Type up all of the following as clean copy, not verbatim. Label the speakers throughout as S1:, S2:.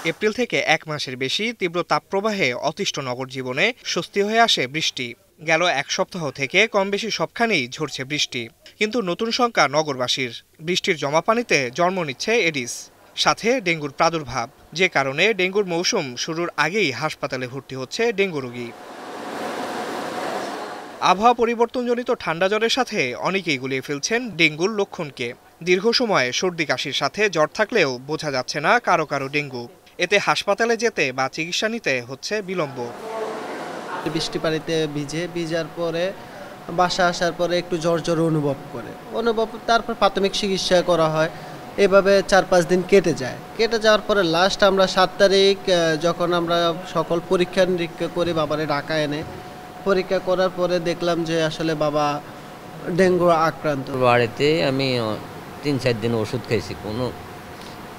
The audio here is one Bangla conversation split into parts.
S1: এপ্রিল থেকে ১ মাসের বেশি তীব্র তাপপ্রবাহে অতিষ্ঠ নগর জীবনে স্বস্তি হয়ে আসে বৃষ্টি। গেল এক সপ্তাহ থেকে কম বেশি সবখানেই ঝরছে বৃষ্টি, কিন্তু নতুন শঙ্কা নগরবাসীর। বৃষ্টির জমা পানিতে জন্ম নিচ্ছে এডিস, সাথে ডেঙ্গুর প্রাদুর্ভাব, যে কারণে ডেঙ্গুর মৌসুম শুরুর আগেই হাসপাতালে ভর্তি হচ্ছে ডেঙ্গু রোগী। আবহাওয়া পরিবর্তনজনিত ঠান্ডা জ্বরের সাথে অনেকেই গুলিয়ে ফেলছেন ডেঙ্গুর লক্ষণকে। দীর্ঘ সময় সর্দি কাশির সাথে জ্বর থাকলেও বোঝা যাচ্ছে না কারো কারো ডেঙ্গু। এতে হাসপাতালে যেতে বা চিকিৎসা নিতে হচ্ছে বিলম্ব।
S2: বৃষ্টি পানিতে ভিজার পরে বাসা আসার পরে একটু জ্বর অনুভব তারপর প্রাথমিক চিকিৎসা করা হয়। এভাবে ৪-৫ দিন কেটে যাওয়ার পরে লাস্ট আমরা ৭ তারিখ যখন আমরা সকল পরীক্ষা নিরীক্ষা করে বাবারে ঢাকা এনে পরীক্ষা করার পরে দেখলাম যে আসলে বাবা ডেঙ্গু আক্রান্ত।
S3: বাড়িতে আমি ৩-৪ দিন ওষুধ খাইছি, কোনো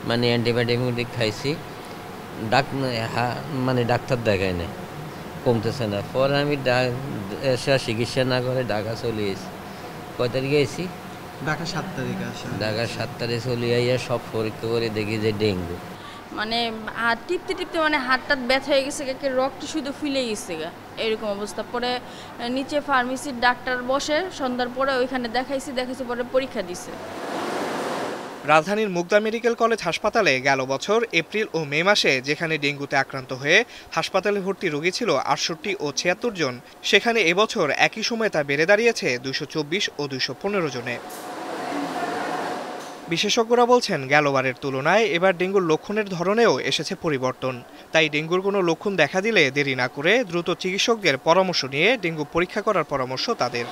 S3: অ্যান্টিবায়োটিক খাইছি, ডাক্তার দেখাই নাই, কমতেছে না। পরে আমি চিকিৎসা না করে ঢাকা চলে এসেছি। কয় তারিখে এসেছি?
S2: ঢাকা ৭ তারিখে আসা।
S3: ঢাকা ৭ তারিখে চলে আইয়া সব পরীক্ষা করে দেখি যে ডেঙ্গু।
S4: হাত টিপতে হাতটা ব্যথা হয়ে গেছে, রক্ত শুধু ফুলে গেছে এরকম অবস্থা। পরে নিচে ফার্মেসির ডাক্তার বসে সন্ধ্যার পরে ওইখানে দেখাইছি পরে পরীক্ষা দিছে।
S1: রাজধানীর মুগদা মেডিকেল কলেজ হাসপাতালে গেল বছর এপ্রিল ও মে মাসে যেখানে ডেঙ্গুতে আক্রান্ত হয়ে হাসপাতালে ভর্তি রোগী ছিল ৬৮ ও ৭৬ জন, সেখানে এবছর একই সময় তা বেড়ে দাঁড়িয়েছে ২২৪ ও ২১৫ জনে। বিশেষজ্ঞরা বলছেন, গেলবারের তুলনায় এবার ডেঙ্গুর লক্ষণের ধরনেও এসেছে পরিবর্তন। তাই ডেঙ্গুর কোনো লক্ষণ দেখা দিলে দেরি না করে দ্রুত চিকিৎসকদের পরামর্শ নিয়ে ডেঙ্গু পরীক্ষা করার পরামর্শ তাদের।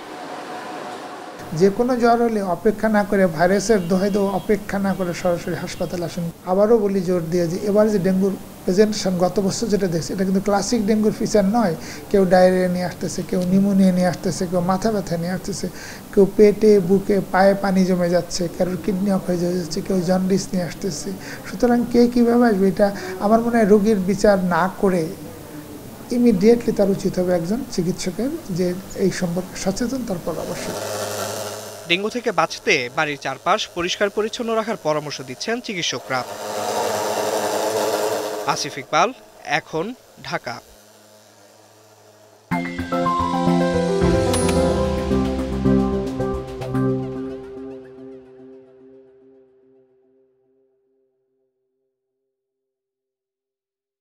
S5: যে কোনো জ্বর হলে অপেক্ষা না করে, ভাইরাসের দোহাই দেওয়া অপেক্ষা না করে সরাসরি হাসপাতালে আসুন। আবারও বলি জোর দিয়ে যে এবার যে ডেঙ্গুর প্রেজেন্টেশন গত বছর যেটা দেখছি, এটা কিন্তু ক্লাসিক ডেঙ্গুর ফিচার নয়। কেউ ডায়রিয়া নিয়ে আসতেছে, কেউ নিউমোনিয়া নিয়ে আসতেছে, কেউ মাথা ব্যথা নিয়ে আসতেছে, কেউ পেটে বুকে পায়ে পানি জমে যাচ্ছে, কারোর কিডনি অফ হয়ে যাচ্ছে, কেউ জন্ডিস নিয়ে আসতেছে। সুতরাং কে কীভাবে আসবে, এটা আমার মনে হয় রোগীর বিচার না করে ইমিডিয়েটলি তার উচিত হবে একজন চিকিৎসকের যে এই সম্পর্কে সচেতন, তার পরামর্শ।
S1: ডেঙ্গু থেকে বাঁচতে বাড়ির চারপাশ পরিষ্কার পরিচ্ছন্ন রাখার পরামর্শ দিচ্ছেন চিকিৎসকরা। আসিফ ইকবাল, এখন, ঢাকা।